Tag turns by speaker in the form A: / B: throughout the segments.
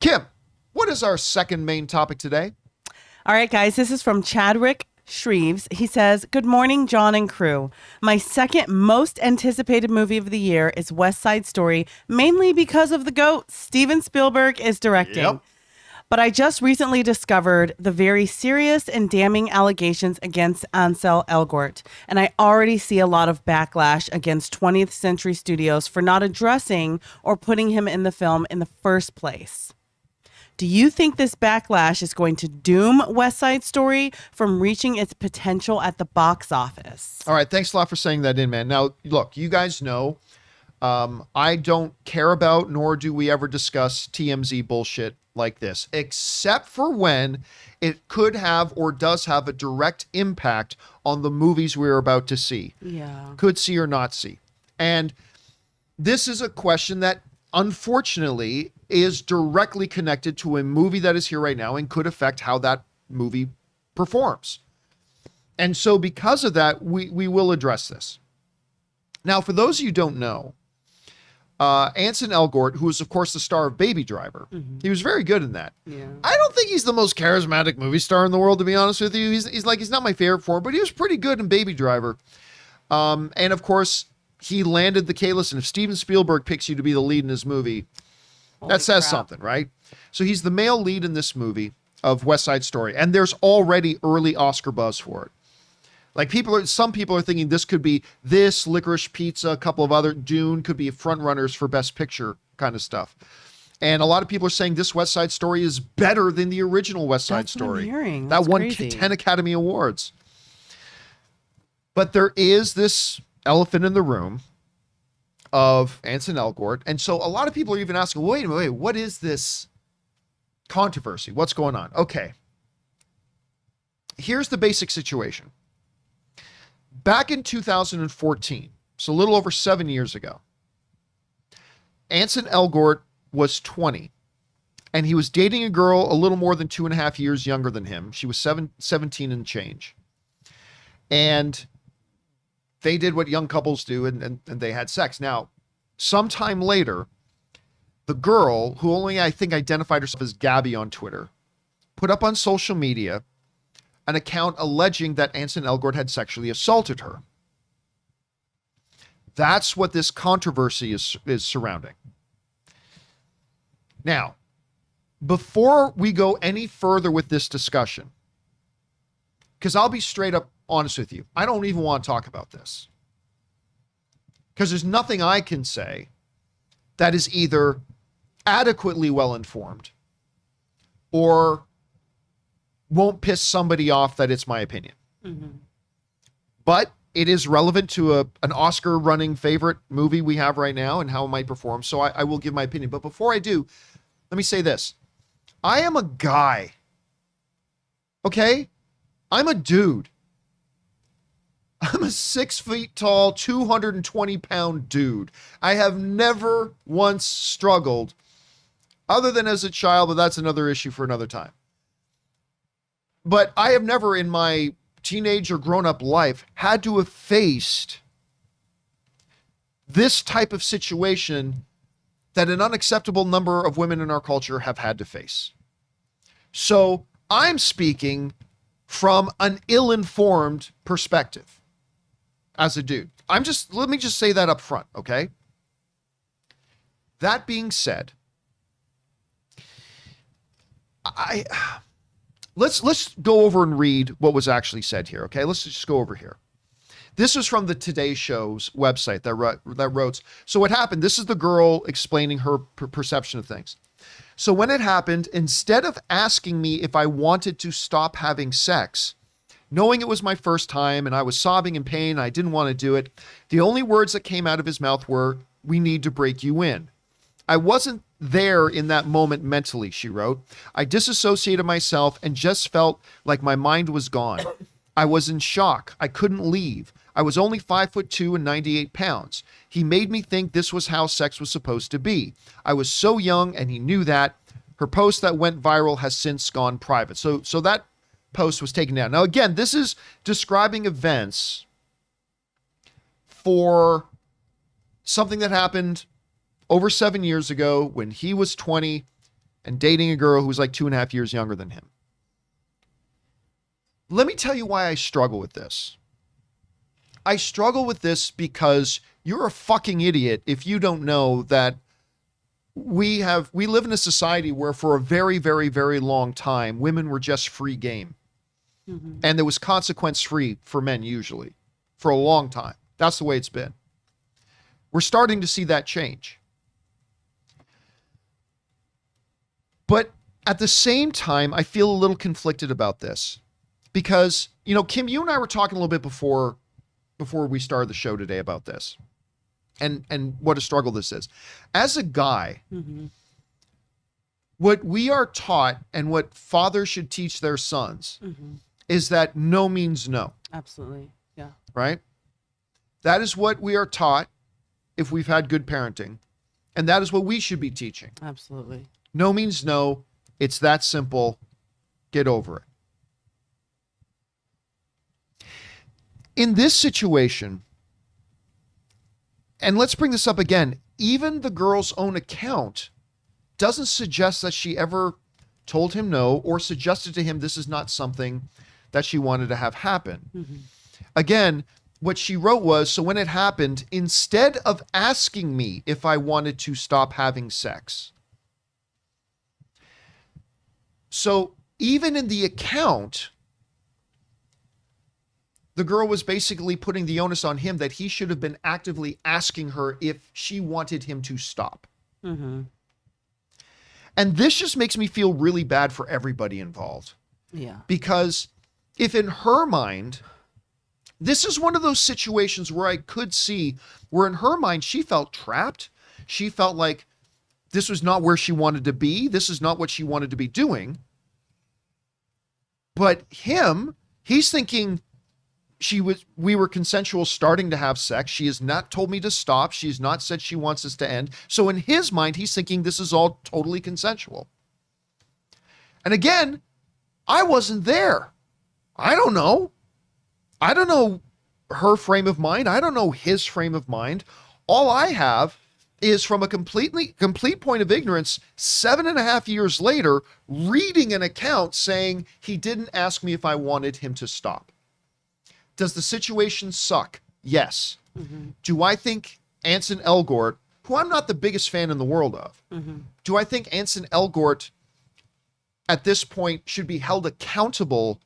A: Kim, what is our second main topic today?
B: All right, guys, this is from Chadwick Shreeves. He says, "Good morning, John and crew. My second most anticipated movie of the year is West Side Story, mainly because of the GOAT Steven Spielberg is directing.
A: Yep.
B: But I just recently discovered the very serious and damning allegations against Ansel Elgort, and I already see a lot of backlash against 20th Century Studios for not addressing or putting him in the film in the first place. Do you think this backlash is going to doom West Side Story from reaching its potential at the box office?"
A: All right. Thanks a lot for saying that in, man. Now, look, you guys know I don't care about, nor do we ever discuss TMZ bullshit like this, except for when it could have or does have a direct impact on the movies we're about to see.
B: Yeah.
A: Could see or not see. And this is a question that unfortunately is directly connected to a movie that is here right now and could affect how that movie performs. And so because of that, we will address this. Now, for those of you who don't know, Ansel Elgort, who is of course the star of Baby Driver, he was very good in that.
B: Yeah.
A: I don't think he's the most charismatic movie star in the world, to be honest with you. He's not my favorite form, but he was pretty good in Baby Driver. And of course, he landed the K-list, and if Steven Spielberg picks you to be the lead in his movie, that says something, right? So he's the male lead in this movie of West Side Story, and there's already early Oscar buzz for it. Like some people are thinking this could be this, Licorice Pizza, a couple of other, Dune could be front runners for Best Picture kind of stuff. And a lot of people are saying this West Side Story is better than the original West Side Story.
B: What I'm hearing.
A: That
B: That's
A: won
B: crazy.
A: 10 Academy Awards. But there is this elephant in the room of Ansel Elgort. And so a lot of people are even asking, wait a minute, what is this controversy? What's going on? Okay. Here's the basic situation. Back in 2014, so a little over 7 years ago, Ansel Elgort was 20, and he was dating a girl a little more than 2.5 years younger than him. She was 17 and change. And they did what young couples do, and they had sex. Now, sometime later, the girl, who only I think identified herself as Gabby on Twitter, put up on social media an account alleging that Ansel Elgort had sexually assaulted her. That's what this controversy is surrounding. Now, before we go any further with this discussion, because I'll be straight up honest with you, I don't even want to talk about this. Because there's nothing I can say that is either adequately well-informed or won't piss somebody off that it's my opinion. But it is relevant to an Oscar-running favorite movie we have right now and how it might perform, so I will give my opinion. But before I do, let me say this. I am a guy. Okay? I'm a dude. I'm a 6 feet tall, 220-pound dude. I have never once struggled, other than as a child, but that's another issue for another time. But I have never in my teenage or grown-up life had to have faced this type of situation that an unacceptable number of women in our culture have had to face. So I'm speaking from an ill-informed perspective as a dude. Let me just say that up front, okay? That being said, Let's go over and read what was actually said here, okay? Let's just go over here. This is from the Today Show's website that wrote. So what happened, this is the girl explaining her perception of things. So when it happened, instead of asking me if I wanted to stop having sex, knowing it was my first time and I was sobbing in pain and I didn't want to do it, the only words that came out of his mouth were, "We need to break you in." I wasn't there in that moment mentally, she wrote. I disassociated myself and just felt like my mind was gone. I was in shock. I couldn't leave. I was only 5'2" and 98 pounds. He made me think this was how sex was supposed to be. I was so young and he knew that. Her post that went viral has since gone private. So that post was taken down. Now, again, this is describing events for something that happened over 7 years ago when he was 20 and dating a girl who's like 2.5 years younger than him. Let me tell you why I struggle with this. I struggle with this because you're a fucking idiot if you don't know that we live in a society where for a very, very, very long time, women were just free game. Mm-hmm. And there was consequence free for men usually for a long time. That's the way it's been. We're starting to see that change. But at the same time, I feel a little conflicted about this because, Kim, you and I were talking a little bit before we started the show today about this and what a struggle this is. As a guy, mm-hmm. what we are taught and what fathers should teach their sons mm-hmm. is that no means no.
B: Absolutely. Yeah.
A: Right? That is what we are taught if we've had good parenting. And that is what we should be teaching.
B: Absolutely.
A: No means no. It's that simple. Get over it. In this situation, and let's bring this up again, even the girl's own account doesn't suggest that she ever told him no or suggested to him this is not something that she wanted to have happen. Mm-hmm. Again, what she wrote was, so when it happened, instead of asking me if I wanted to stop having sex. So even in the account, the girl was basically putting the onus on him that he should have been actively asking her if she wanted him to stop. Mm-hmm. And this just makes me feel really bad for everybody involved.
B: Yeah.
A: Because if in her mind, this is one of those situations where I could see where in her mind, she felt trapped. She felt like this was not where she wanted to be. This is not what she wanted to be doing. But he's thinking we were consensual starting to have sex. She has not told me to stop. She has not said she wants this to end. So in his mind, he's thinking this is all totally consensual. And again, I wasn't there. I don't know her frame of mind. I don't know his frame of mind. All I have is from a complete point of ignorance, 7.5 years later, reading an account saying he didn't ask me if I wanted him to stop. Does the situation suck? Yes. Mm-hmm. Do I think Ansel Elgort, who I'm not the biggest fan in the world of, mm-hmm. do I think Ansel Elgort at this point should be held accountable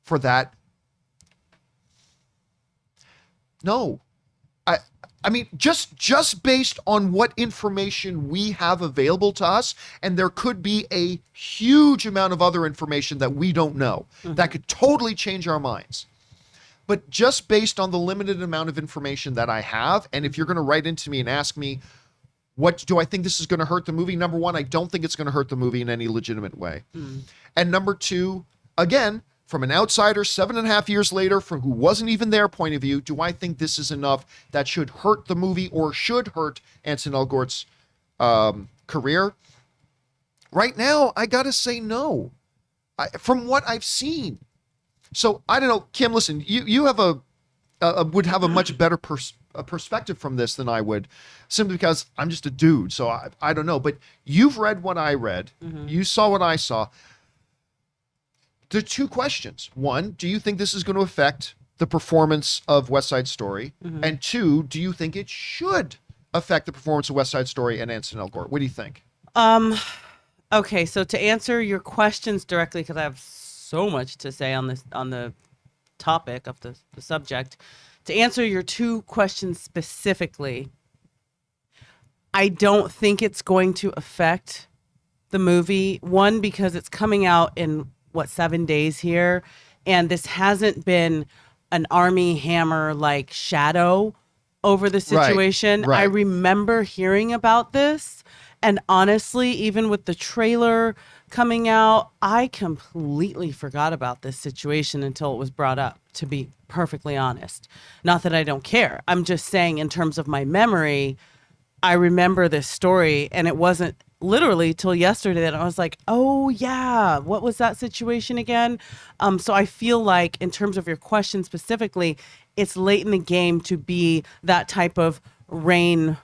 A: for that? No. I mean, just based on what information we have available to us, and there could be a huge amount of other information that we don't know mm-hmm. that could totally change our minds. But just based on the limited amount of information that I have, and if you're going to write into me and ask me, what do I think this is going to hurt the movie? Number one, I don't think it's going to hurt the movie in any legitimate way. Mm. And number two, again, from an outsider, 7.5 years later, from who wasn't even their point of view, do I think this is enough that should hurt the movie or should hurt Ansel Elgort's career? Right now, I got to say no. From what I've seen. So I don't know, Kim, listen, you have would have a much better perspective from this than I would, simply because I'm just a dude. So I don't know, but you've read what I read. Mm-hmm. You saw what I saw. There are two questions. One, do you think this is going to affect the performance of West Side Story? Mm-hmm. And two, do you think it should affect the performance of West Side Story and Ansel Elgort? What do you think?
B: Okay, so to answer your questions directly, because I have so much to say on the topic of the subject, to answer your two questions specifically, I don't think it's going to affect the movie. One, because it's coming out in 7 days here, and this hasn't been an Armie Hammer like shadow over the situation. Right. I remember hearing about this, and honestly, even with the trailer coming out, I completely forgot about this situation until it was brought up, to be perfectly honest. Not that I don't care. I'm just saying, in terms of my memory, I remember this story, and it wasn't literally till yesterday that I was like, oh yeah, what was that situation again? So I feel like, in terms of your question specifically, it's late in the game to be that type of rain,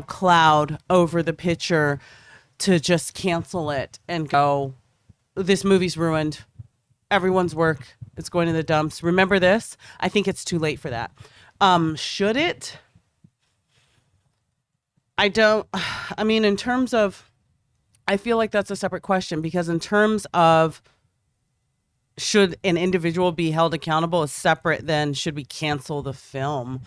B: cloud over the picture to just cancel it and go, this movie's ruined. Everyone's work, it's going to the dumps. Remember this? I think it's too late for that. Should it? I mean, in terms of, I feel like that's a separate question, because in terms of should an individual be held accountable is separate than should we cancel the film.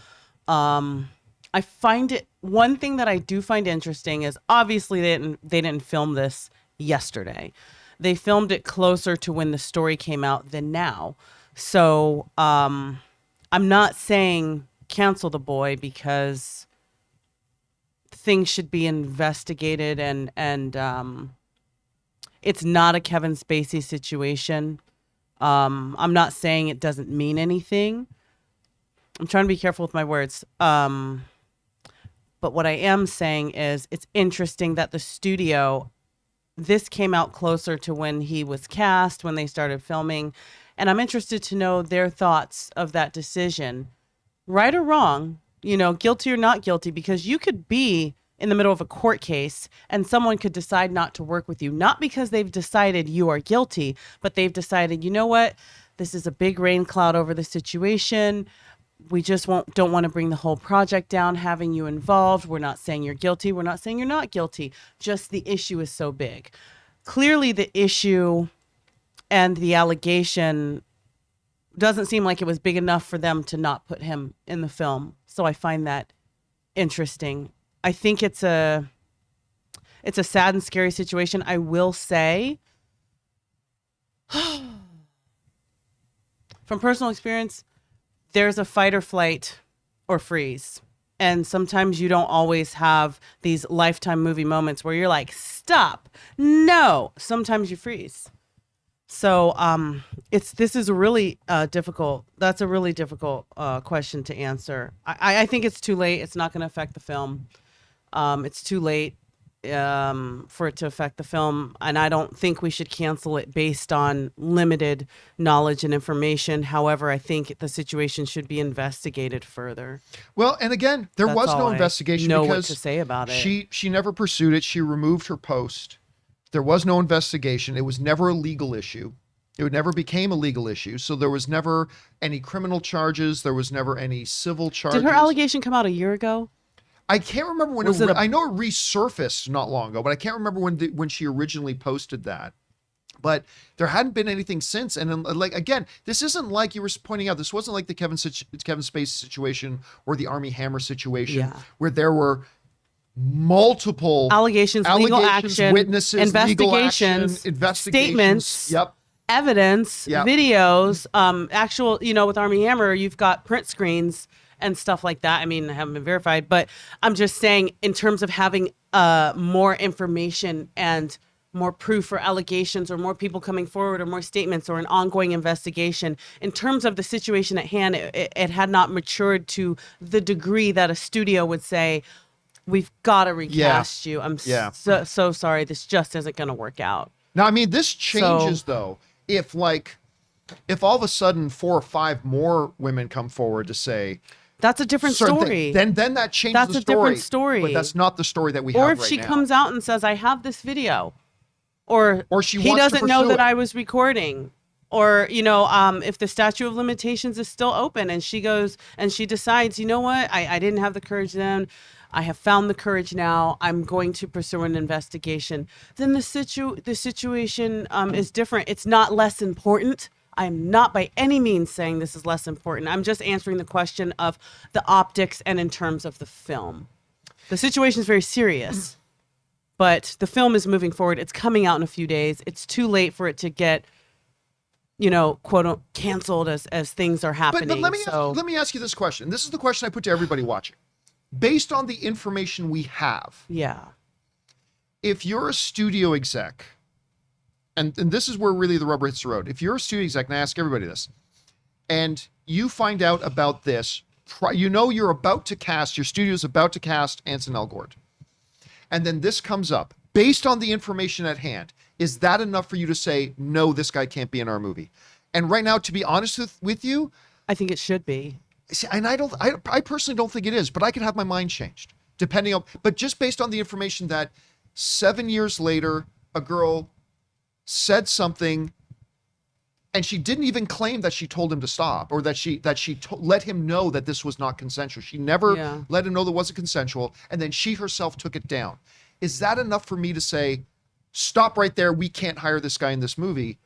B: I find it, one thing that I do find interesting is obviously they didn't film this yesterday. They filmed it closer to when the story came out than now. So I'm not saying cancel the boy, because things should be investigated, and it's not a Kevin Spacey situation. I'm not saying it doesn't mean anything. I'm trying to be careful with my words. But what I am saying is it's interesting that the studio, this came out closer to when he was cast, when they started filming. And I'm interested to know their thoughts of that decision. Right or wrong, guilty or not guilty, because you could be in the middle of a court case and someone could decide not to work with you, not because they've decided you are guilty, but they've decided, you know what, this is a big rain cloud over the situation. We just don't want to bring the whole project down having you involved. We're not saying you're guilty. We're not saying you're not guilty. Just the issue is so big. Clearly the issue and the allegation doesn't seem like it was big enough for them to not put him in the film. So I find that interesting. I think it's a sad and scary situation. I will say, from personal experience, there's a fight or flight or freeze. And sometimes you don't always have these Lifetime movie moments where you're like, stop. No. Sometimes you freeze. So this is a really difficult. That's a really difficult question to answer. I think it's too late. It's not going to affect the film. It's too late for it to affect the film, and I don't think we should cancel it based on limited knowledge and information. However, I think the situation should be investigated further.
A: Well, and again, there was no investigation
B: because
A: because
B: what to say about it.
A: She never pursued it. She removed her post. There was no investigation. It was never a legal issue. It never became a legal issue. So there was never any criminal charges. There was never any civil charges.
B: Did her allegation come out a year ago?
A: I can't remember when I know it resurfaced not long ago, but I can't remember when she originally posted that. But there hadn't been anything since. And like, again, this isn't like you were pointing out, this wasn't like the Kevin Spacey situation or the Armie Hammer situation where there were multiple
B: allegations, legal action,
A: witnesses,
B: investigations, statements, evidence, videos, actual, with Armie Hammer, you've got print screens and stuff like that. I mean, I haven't been verified, but I'm just saying in terms of having more information and more proof or allegations or more people coming forward or more statements or an ongoing investigation, in terms of the situation at hand, it had not matured to the degree that a studio would say, we've got to recast you. I'm so sorry. This just isn't going to work out. Now,
A: I mean, this changes though. If all of a sudden 4 or 5 more women come forward to say,
B: that's a different story.
A: Then that changes
B: that's
A: the story.
B: That's a different story.
A: But that's not the story that we have right now.
B: Or if she comes out and says, I have this video. Or
A: he
B: doesn't know that I was recording. Or, if the statute of limitations is still open and she goes and she decides, you know what, I didn't have the courage then. I have found the courage now. I'm going to pursue an investigation. Then the situation is different. It's not less important. I'm not by any means saying this is less important. I'm just answering the question of the optics and in terms of the film. The situation is very serious, but the film is moving forward. It's coming out in a few days. It's too late for it to get, quote unquote, canceled as things are happening.
A: But let me ask you this question. This is the question I put to everybody watching. Based on the information we have, if you're a studio exec, and this is where really the rubber hits the road. If you're a studio exec, and I ask everybody this, and you find out about this, you're about to cast, your studio's about to cast Ansel Elgort, and then this comes up, based on the information at hand, is that enough for you to say, no, this guy can't be in our movie? And right now, to be honest with you,
B: I think it should be.
A: And I personally don't think it is, but I can have my mind changed depending on, but just based on the information that 7 years later, a girl said something and she didn't even claim that she told him to stop or that she let him know that this was not consensual. She never let him know that it wasn't consensual. And then she herself took it down. Is that enough for me to say, stop right there, we can't hire this guy in this movie?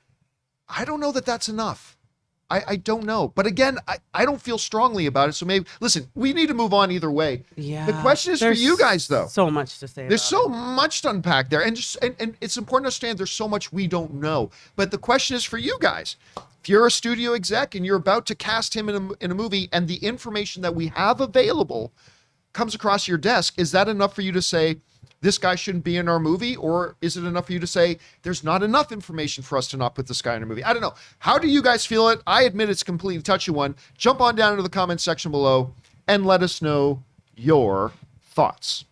A: I don't know that that's enough. I don't know. But again, I don't feel strongly about it. So maybe, listen, we need to move on either way.
B: Yeah.
A: The question is for you guys, though.
B: So much to say.
A: There's so much to unpack there. And it's important to understand there's so much we don't know. But the question is for you guys. If you're a studio exec and you're about to cast him in a movie and the information that we have available comes across your desk, is that enough for you to say, this guy shouldn't be in our movie? Or is it enough for you to say, there's not enough information for us to not put this guy in a movie? I don't know. How do you guys feel it? I admit it's a completely touchy one. Jump on down into the comments section below and let us know your thoughts.